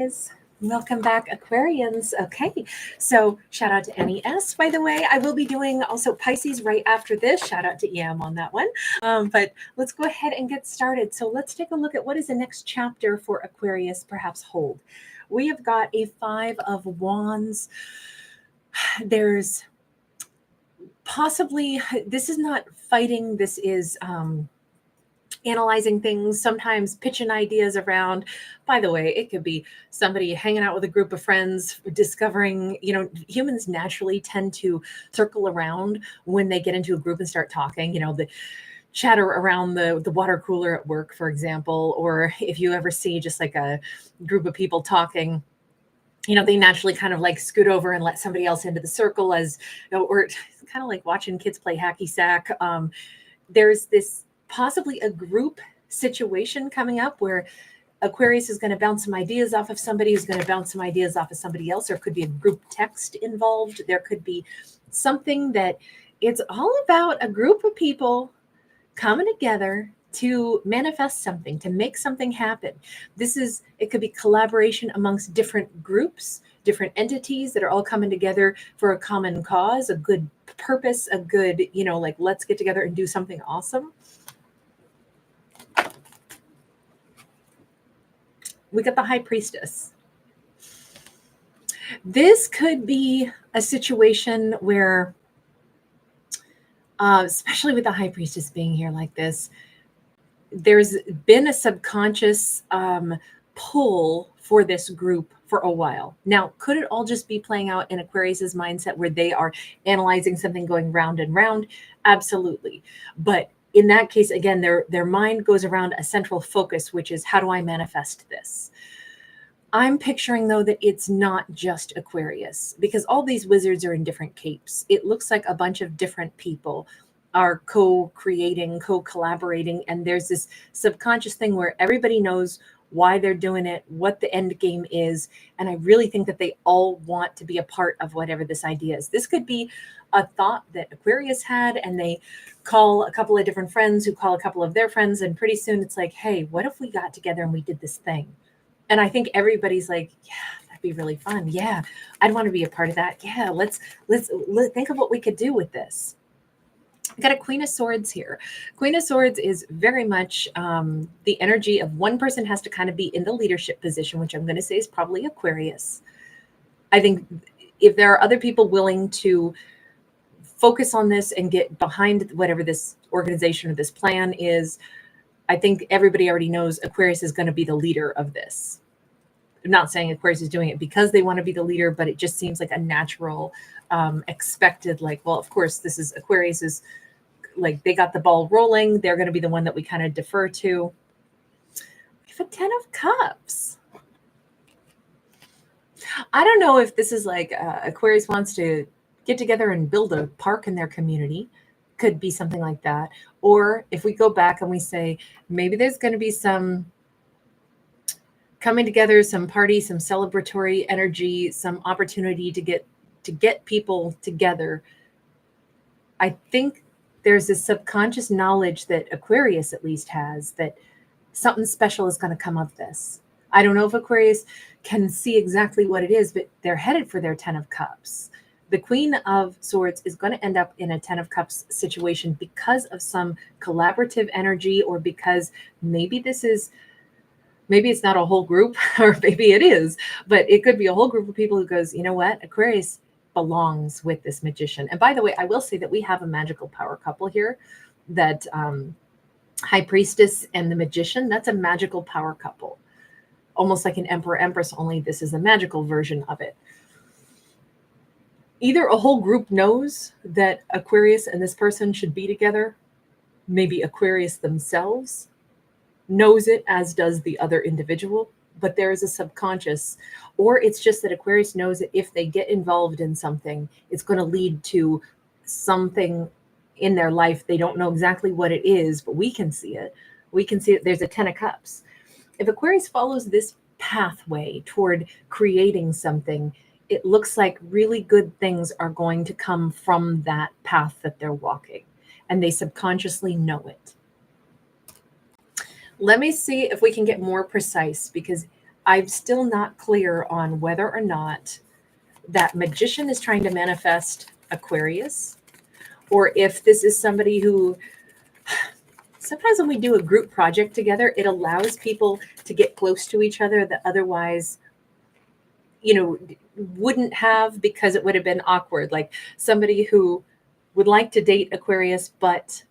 Guys, welcome back, Aquarians. Okay, so shout out to NES, by the way. I will be doing also Pisces right after this. Shout out to EM on that one. But let's go ahead and get started. So let's take a look at what is the next chapter for Aquarius perhaps hold. We have got a Five of Wands. There's possibly, this is not fighting, this is analyzing things, sometimes pitching ideas around. By the way, it could be somebody hanging out with a group of friends, discovering, humans naturally tend to circle around when they get into a group and start talking, the chatter around the water cooler at work, for example, or if you ever see just like a group of people talking, they naturally kind of like scoot over and let somebody else into the circle or it's kind of like watching kids play hacky sack. There's this possibly a group situation coming up where Aquarius is going to bounce some ideas off of somebody who's going to bounce some ideas off of somebody else. There could be a group text involved. There could be something that it's all about a group of people coming together to manifest something, to make something happen. It could be collaboration amongst different groups, different entities that are all coming together for a common cause, a good purpose, a good, like let's get together and do something awesome. We got the High Priestess. This could be a situation where, especially with the High Priestess being here like this, there's been a subconscious pull for this group for a while. Now, could it all just be playing out in Aquarius's mindset where they are analyzing something going round and round? Absolutely. But in that case, again, their mind goes around a central focus, which is how do I manifest this? I'm picturing, though, that it's not just Aquarius, because all these wizards are in different capes. It looks like a bunch of different people are co-creating, co-collaborating, and there's this subconscious thing where everybody knows why they're doing it, what the end game is, and I really think that they all want to be a part of whatever this idea is. This could be a thought that Aquarius had, and they call a couple of different friends who call a couple of their friends, and pretty soon it's like, hey, what if we got together and we did this thing? And I think everybody's like, yeah, that'd be really fun. Yeah, I'd want to be a part of that. Yeah, let's think of what we could do with this. I got a Queen of Swords here. Queen of Swords is very much the energy of one person has to kind of be in the leadership position, which I'm going to say is probably Aquarius. I think if there are other people willing to focus on this and get behind whatever this organization or this plan is, I think everybody already knows Aquarius is going to be the leader of this. I'm not saying Aquarius is doing it because they want to be the leader, but it just seems like a natural, expected, like, well, of course, this is Aquarius's, like they got the ball rolling. They're going to be the one that we kind of defer to. We have a 10 of Cups. I don't know if this is like Aquarius wants to get together and build a park in their community. Could be something like that. Or if we go back and we say, maybe there's going to be some coming together, some party, some celebratory energy, some opportunity to get people together. I think there's this subconscious knowledge that Aquarius at least has that something special is going to come of this. I don't know if Aquarius can see exactly what it is, but they're headed for their 10 of Cups. The Queen of Swords is going to end up in a 10 of Cups situation because of some collaborative energy, or because maybe it's not a whole group, or maybe it is, but it could be a whole group of people who goes, you know what, Aquarius belongs with this magician. And by the way, I will say that we have a magical power couple here, that High Priestess and the Magician. That's a magical power couple, almost like an Emperor Empress, only this is a magical version of it. Either a whole group knows that Aquarius and this person should be together. Maybe Aquarius themselves knows it, as does the other individual, but there is a subconscious, or it's just that Aquarius knows that if they get involved in something, it's going to lead to something in their life. They don't know exactly what it is, but we can see it. We can see that there's a 10 of Cups. If Aquarius follows this pathway toward creating something, it looks like really good things are going to come from that path that they're walking, and they subconsciously know it. Let me see if we can get more precise, because I'm still not clear on whether or not that magician is trying to manifest Aquarius, or if this is somebody who, sometimes when we do a group project together, it allows people to get close to each other that otherwise, wouldn't have, because it would have been awkward. Like somebody who would like to date Aquarius, but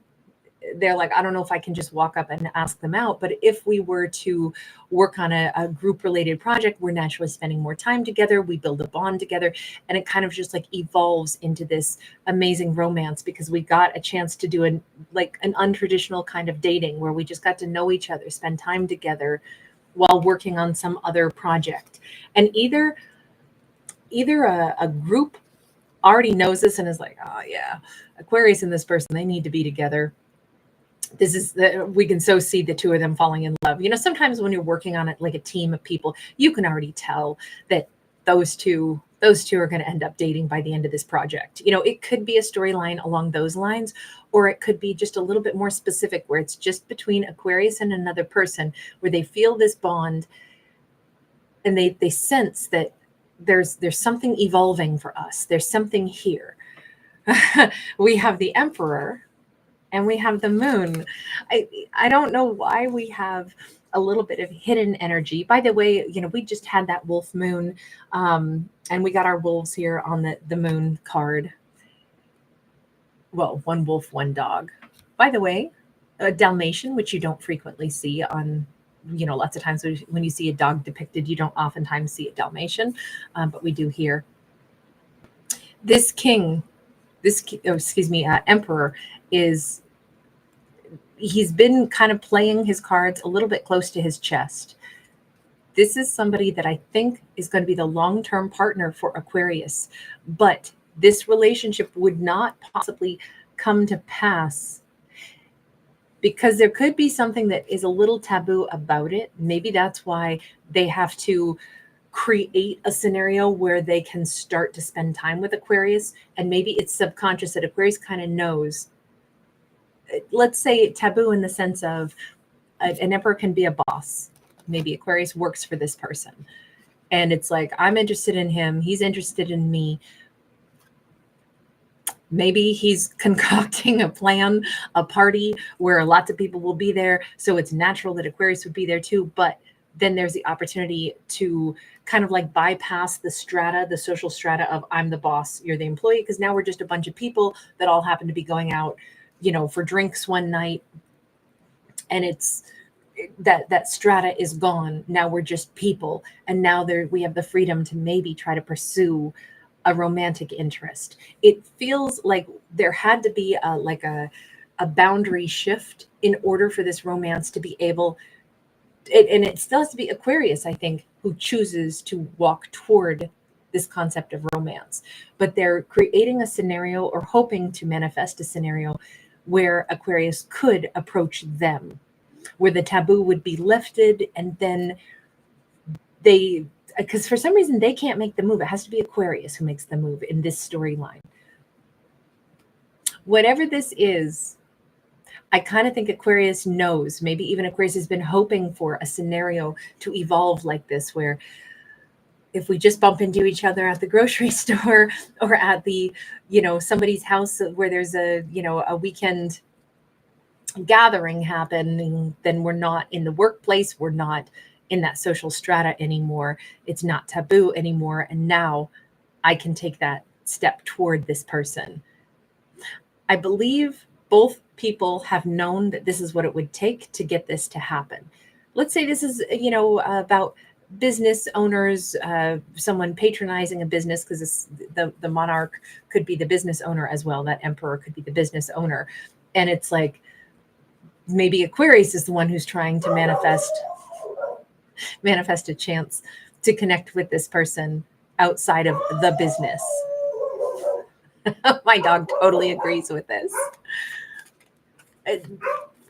they're like, I don't know if I can just walk up and ask them out. But if we were to work on a group related project, we're naturally spending more time together. We build a bond together, and it kind of just like evolves into this amazing romance, because we got a chance to do an untraditional kind of dating where we just got to know each other, spend time together while working on some other project. And either a group already knows this and is like, oh yeah, Aquarius and this person, they need to be together. This is we can so see the two of them falling in love. Sometimes when you're working on it like a team of people, you can already tell that those two are going to end up dating by the end of this project. It could be a storyline along those lines, or it could be just a little bit more specific where it's just between Aquarius and another person, where they feel this bond and they sense that there's something evolving for us. There's something here. We have the Emperor and we have the Moon. I don't know why we have a little bit of hidden energy. By the way, we just had that wolf moon, and we got our wolves here on the moon card. Well, one wolf, one dog. By the way, a Dalmatian, which you don't frequently see on, lots of times when you see a dog depicted, you don't oftentimes see a Dalmatian, but we do here. This Emperor he's been kind of playing his cards a little bit close to his chest. This is somebody that I think is going to be the long-term partner for Aquarius, but this relationship would not possibly come to pass because there could be something that is a little taboo about it. Maybe that's why they have to create a scenario where they can start to spend time with Aquarius. And maybe it's subconscious that Aquarius kind of knows, let's say taboo in the sense of an emperor can be a boss. Maybe Aquarius works for this person. And it's like, I'm interested in him. He's interested in me. Maybe he's concocting a plan, a party where lots of people will be there. So it's natural that Aquarius would be there too. But then there's the opportunity to kind of like bypass the social strata of I'm the boss, you're the employee, because now we're just a bunch of people that all happen to be going out, for drinks one night. And it's that strata is gone. Now we're just people. And now we have the freedom to maybe try to pursue a romantic interest. It feels like there had to be a boundary shift in order for this romance to be able, and it still has to be Aquarius, I think, who chooses to walk toward this concept of romance. But they're creating a scenario or hoping to manifest a scenario where Aquarius could approach them, where the taboo would be lifted, and then because for some reason they can't make the move. It has to be Aquarius who makes the move in this storyline. Whatever this is, I kind of think Aquarius knows, maybe even Aquarius has been hoping for a scenario to evolve like this, where if we just bump into each other at the grocery store or at the, somebody's house where there's a weekend gathering happening, then we're not in the workplace. We're not in that social strata anymore. It's not taboo anymore. And now I can take that step toward this person. I believe both people have known that this is what it would take to get this to happen. Let's say this is, about business owners, someone patronizing a business, because the monarch could be the business owner as well. That emperor could be the business owner. And it's like, maybe Aquarius is the one who's trying to manifest a chance to connect with this person outside of the business. My dog totally agrees with this.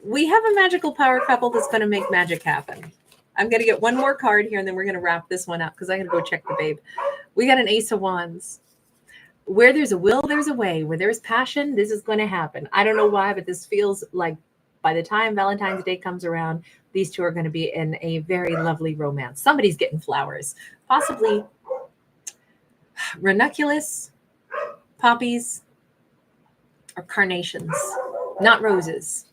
We have a magical power couple that's going to make magic happen. I'm going to get one more card here, and then we're going to wrap this one up because I'm going to go check the babe. We got an Ace of Wands. Where there's a will, there's a way. Where there's passion, this is going to happen. I don't know why, but this feels like by the time Valentine's Day comes around, these two are going to be in a very lovely romance. Somebody's getting flowers, possibly ranunculus, poppies, or carnations, not roses.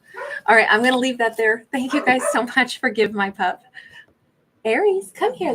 All right, I'm going to leave that there. Thank you guys so much for Give My Pup. Aries, come here.